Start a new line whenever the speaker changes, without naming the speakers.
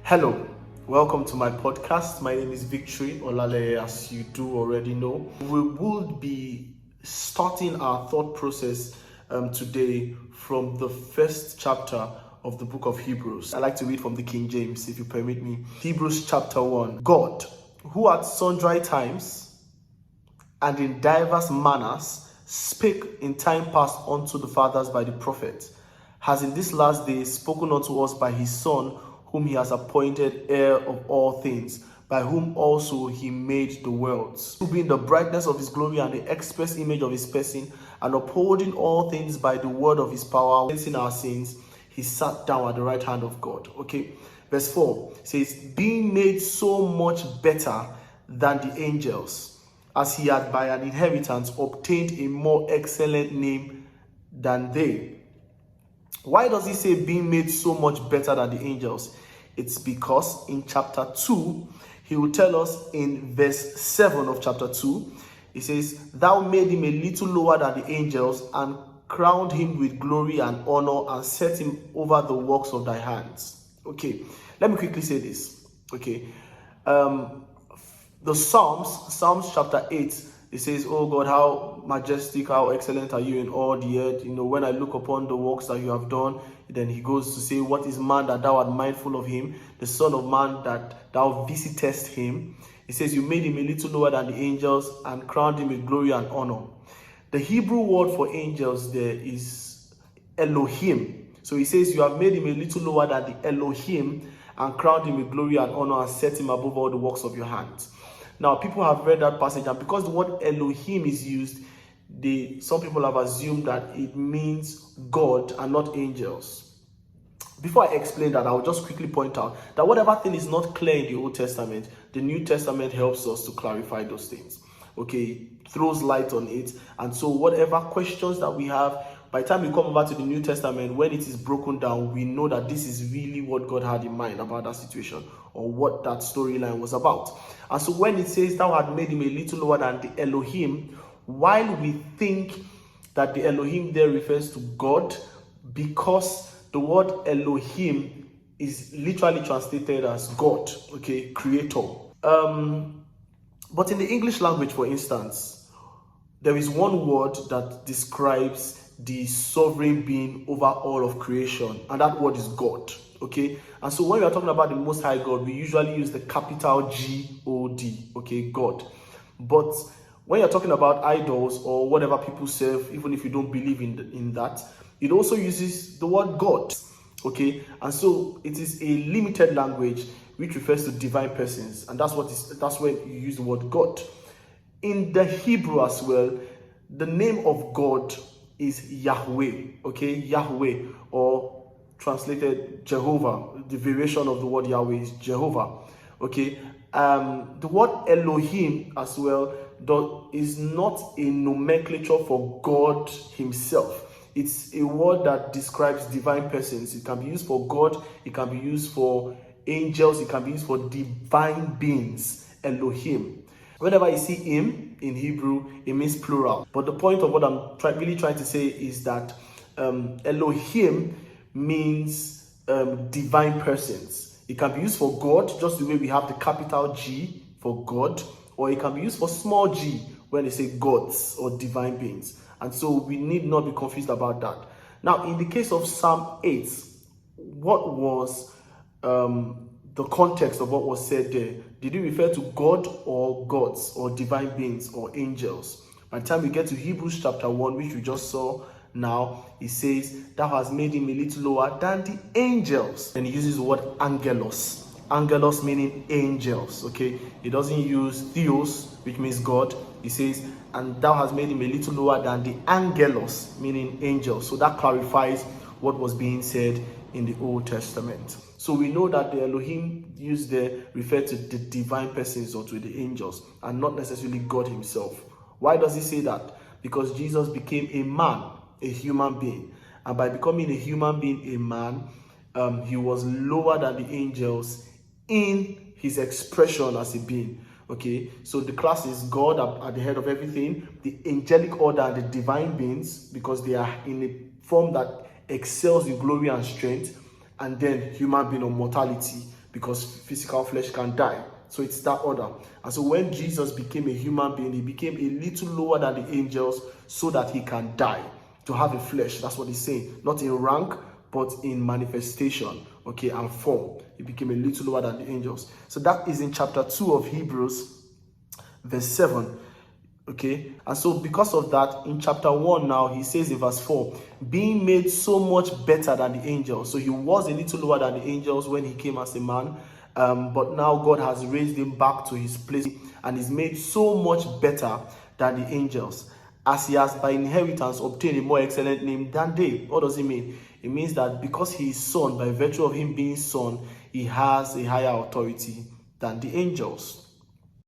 Hello, welcome to my podcast. My name is Victory Olale, as you do already know. We will be starting our thought process today from the first chapter of the book of Hebrews. I like to read from the King James, if you permit me. Hebrews chapter 1. God, who at sundry times and in diverse manners spake in time past unto the fathers by the prophets, has in this last day spoken unto us by his Son, whom he has appointed heir of all things, by whom also he made the worlds, who being the brightness of his glory and the express image of his person, and upholding all things by the word of his power, cleansing our sins, he sat down at the right hand of God. Okay, verse 4 says, being made so much better than the angels, as he had by an inheritance obtained a more excellent name than they. Why does he say being made so much better than the angels? It's because in chapter 2, he will tell us in verse 7 of chapter 2, he says, thou made him a little lower than the angels and crowned him with glory and honor and set him over the works of thy hands. Okay, let me quickly say this. Okay, the Psalms chapter 8, it says, oh God, how majestic, how excellent are you in all the earth. You know, when I look upon the works that you have done, then he goes to say, what is man that thou art mindful of him? The son of man that thou visitest him. He says, you made him a little lower than the angels and crowned him with glory and honor. The Hebrew word for angels there is Elohim. So he says, you have made him a little lower than the Elohim and crowned him with glory and honor and set him above all the works of your hands. Now, people have read that passage, and because the word Elohim is used, some people have assumed that it means God and not angels. Before I explain that, I'll just quickly point out that whatever thing is not clear in the Old Testament, the New Testament helps us to clarify those things. Okay, throws light on it. And so whatever questions that we have, by the time we come over to the New Testament, when it is broken down, we know that this is really what God had in mind about that situation, or what that storyline was about. And so when it says, thou had made him a little lower than the Elohim, while we think that the Elohim there refers to God, because the word Elohim is literally translated as God, okay, creator. But in the English language, for instance, there is one word that describes the sovereign being over all of creation, and that word is God. Okay, and so when we are talking about the Most High God, we usually use the capital G-O-D, okay, God. But when you're talking about idols or whatever people serve, even if you don't believe in that, it also uses the word God, okay. And so it is a limited language which refers to divine persons, and that's where you use the word God. In the Hebrew as well, the name of God is Yahweh, okay, Yahweh, or translated Jehovah. The variation of the word Yahweh is Jehovah, okay. The word Elohim as well is not a nomenclature for God himself. It's a word that describes divine persons. It can be used for God, it can be used for angels, it can be used for divine beings, Elohim. Whenever you see him in Hebrew, it means plural. But the point of what I'm really trying to say is that Elohim means divine persons. It can be used for God, just the way we have the capital G for God, or it can be used for small g when they say gods or divine beings. And so we need not be confused about that. Now, in the case of Psalm 8, what was the context of what was said there? Did it refer to God or gods or divine beings or angels? By the time we get to Hebrews chapter 1, which we just saw now, it says, thou hast made him a little lower than the angels. And he uses the word angelos. Angelos meaning angels, okay? He doesn't use theos, which means God. He says, and thou hast made him a little lower than the angelos, meaning angels. So that clarifies what was being said in the Old Testament. So we know that the Elohim used there refer to the divine persons or to the angels, and not necessarily God himself. Why does he say that? Because Jesus became a man, a human being. And by becoming a human being, a man, he was lower than the angels in his expression as a being. Okay, so the class is God at the head of everything, the angelic order and the divine beings, because they are in a form that excels in glory and strength, and then human being or mortality, because physical flesh can die. So it's that order. And so when Jesus became a human being, he became a little lower than the angels so that he can die, to have a flesh. That's what he's saying. Not in rank, but in manifestation, okay, and form. He became a little lower than the angels. So that is in chapter 2 of Hebrews, verse 7. Okay, and so because of that, in chapter 1 now, he says in verse 4, being made so much better than the angels. So he was a little lower than the angels when he came as a man, but now God has raised him back to his place and is made so much better than the angels, as he has by inheritance obtained a more excellent name than they. What does it mean? It means that because he is son, by virtue of him being son, he has a higher authority than the angels.